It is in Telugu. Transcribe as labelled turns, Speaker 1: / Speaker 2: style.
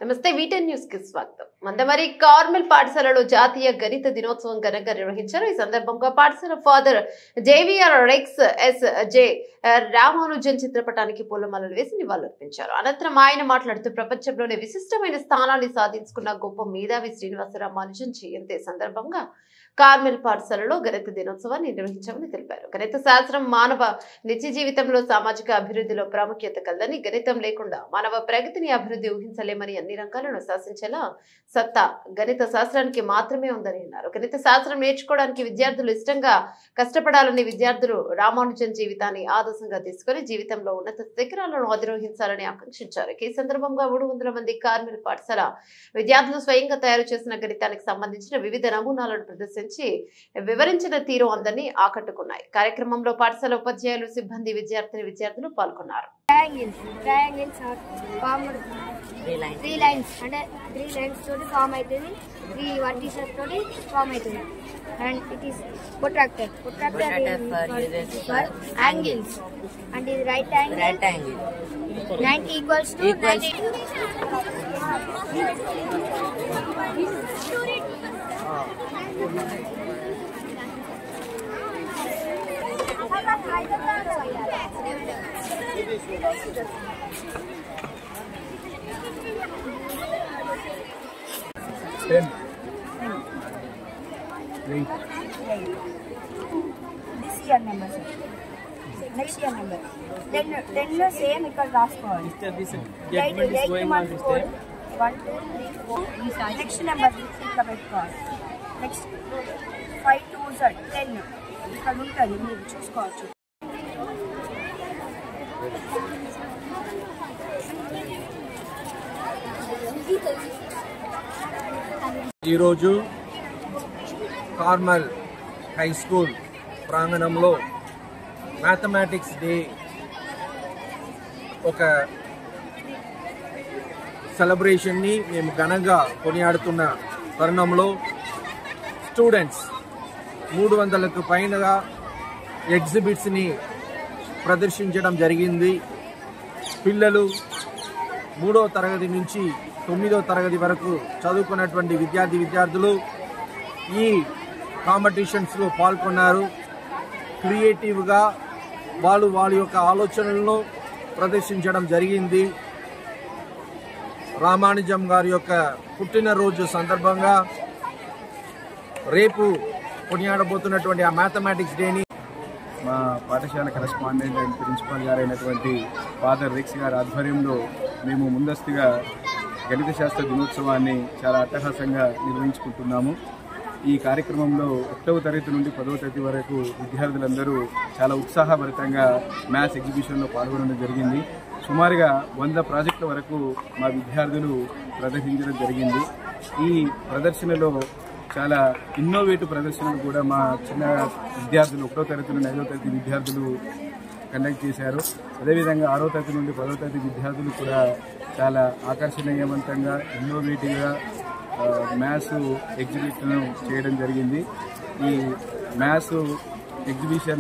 Speaker 1: నమస్తే వీటెన్ న్యూస్ కి స్వాగతం. మందమరి కార్మెల్ పాఠశాలలో జాతీయ గణిత దినోత్సవం ఘనంగా నిర్వహించారు. ఈ సందర్భంగా పాఠశాల father JVR rex S J Ramanujan చిత్రపటానికి పూలమాలలు వేసి నివాళులర్పించారు. అనంతరం ఆయన మాట్లాడుతూ ప్రపంచంలోనే విశిష్టమైన స్థానాన్ని సాధించుకున్న గొప్ప మేధావి శ్రీనివాస రామానుజన్ జయంతి సందర్భంగా కార్మెల్ పాఠశాలలో గణిత దినోత్సవాన్ని నిర్వహించామని తెలిపారు. గణిత శాస్త్రం మానవ నిత్య జీవితంలో సామాజిక అభివృద్ధిలో ప్రాముఖ్యత కలదని, గణితం లేకుండా మానవ ప్రగతిని అభివృద్ధి ఊహించలేమని, అన్ని రంగాలను శాసించేలా సత్తా గణిత శాస్త్రానికి మాత్రమే ఉందని అన్నారు. గణిత శాస్త్రం నేర్చుకోవడానికి విద్యార్థులు ఇష్టంగా కష్టపడాలని, విద్యార్థులు రామానుజన్ జీవితాన్ని ఆదర్శంగా తీసుకుని జీవితంలో ఉన్నత శిఖరాలను అధిరోహించాలని ఆకాంక్షించారు. ఈ సందర్భంగా 300 మంది కార్మెల్ పాఠశాల విద్యార్థులు స్వయంగా తయారు చేసిన గణితానికి సంబంధించిన వివిధ నమూనాలను ప్రదర్శించి వివరించిన తీరు అందరినీ ఆకట్టుకున్నాయి. కార్యక్రమంలో పాఠశాల ఉపాధ్యాయులు, సిబ్బంది, విద్యార్థులు పాల్గొన్నారు.
Speaker 2: Triangles are formed three lines అంటే 3 lines తోటి ఫామ్ అవుతుంది, 3 vertices తోటి ఫామ్ అవుతుంది. And it is protractor is for angles and is right angle 90 equals to 90. This year number, sir. Next year number. Then same ఇక్కడ రాసుకోవాలి. 8 months code 1 2 3 4. Next number ఇక్కడ పెట్టుకోవాలి. Next 5 2s 10 ఇక్కడ ఉంటుంది, మీరు చూసుకోవచ్చు.
Speaker 3: ఈరోజు కార్మెల్ హై స్కూల్ ప్రాంగణంలో మ్యాథమెటిక్స్ డే ఒక సెలబ్రేషన్ని మేము ఘనంగా కొనియాడుతున్న తరుణంలో స్టూడెంట్స్ 300కు పైనగా ఎగ్జిబిట్స్ని ప్రదర్శించడం జరిగింది. పిల్లలు 3వ తరగతి నుంచి 9వ తరగతి వరకు చదువుకున్నటువంటి విద్యార్థులు ఈ కాంపిటీషన్స్లో పాల్గొన్నారు. క్రియేటివ్గా వాళ్ళ యొక్క ఆలోచనలను ప్రదర్శించడం జరిగింది. రామానుజం గారి యొక్క పుట్టినరోజు సందర్భంగా రేపు కొనియాడబోతున్నటువంటి ఆ మ్యాథమెటిక్స్ డేని
Speaker 4: మా పాఠశాల కరెస్పాండెంట్ అండ్ ప్రిన్సిపాల్ గారైనటువంటి ఫాదర్ రెక్స్ గారి ఆధ్వర్యంలో మేము ముందస్తుగా గణిత శాస్త్ర దినోత్సవాన్ని చాలా అట్టహాసంగా నిర్వహించుకుంటున్నాము. ఈ కార్యక్రమంలో 1వ తరగతి నుండి 10వ తరగతి వరకు విద్యార్థులందరూ చాలా ఉత్సాహభరితంగా మ్యాథ్స్ ఎగ్జిబిషన్లో పాల్గొనడం జరిగింది. సుమారుగా 100 ప్రాజెక్టుల వరకు మా విద్యార్థులు ప్రదర్శించడం జరిగింది. ఈ ప్రదర్శనలో చాలా ఇన్నోవేటివ్ ప్రదర్శనలు కూడా మా చిన్న విద్యార్థులు 1వ తరగతి నుండి 5వ తరగతి విద్యార్థులు కండక్ట్ చేశారు. అదేవిధంగా 6వ తరగతి నుండి 10వ తరగతి విద్యార్థులు కూడా చాలా ఆకర్షణీయవంతంగా ఇన్నోవేటివ్గా మ్యాథ్స్ ఎగ్జిబిషన్ చేయడం జరిగింది. ఈ మ్యాథ్స్ ఎగ్జిబిషన్